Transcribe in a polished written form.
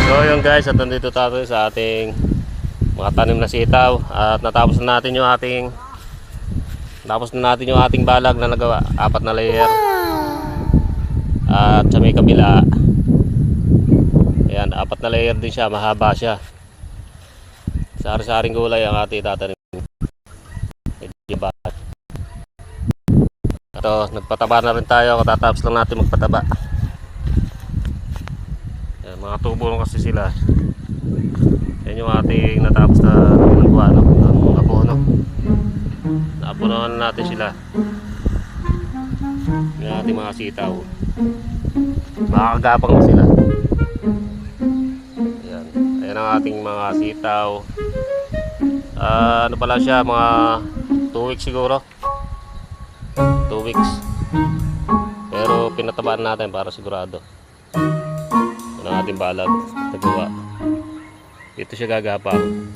So yun guys, at nandito tayo sa ating mga tanim na sitaw. At natapos na natin yung ating balag na nagawa. 4 na layer. At sa may kabila, ayan, 4 na layer din siya, mahaba siya. Sari-saring gulay ang ating tatanim. Ito, nagpataba na rin tayo. Katatapos lang natin magpataba. Ayan, mga tubo lang kasi sila. Yan yung ating natapos na nagbuwa ng abono. Naapunahan natin sila. Yung ating mga sitaw. Makakagapang na sila. Ayan. Ayan ang ating mga sitaw. Ano pala siya, mga 2 weeks siguro. 2 weeks. Pero pinatabaan natin para sigurado. Yan ang ating balag. Nagawa. Dito siya gagapang.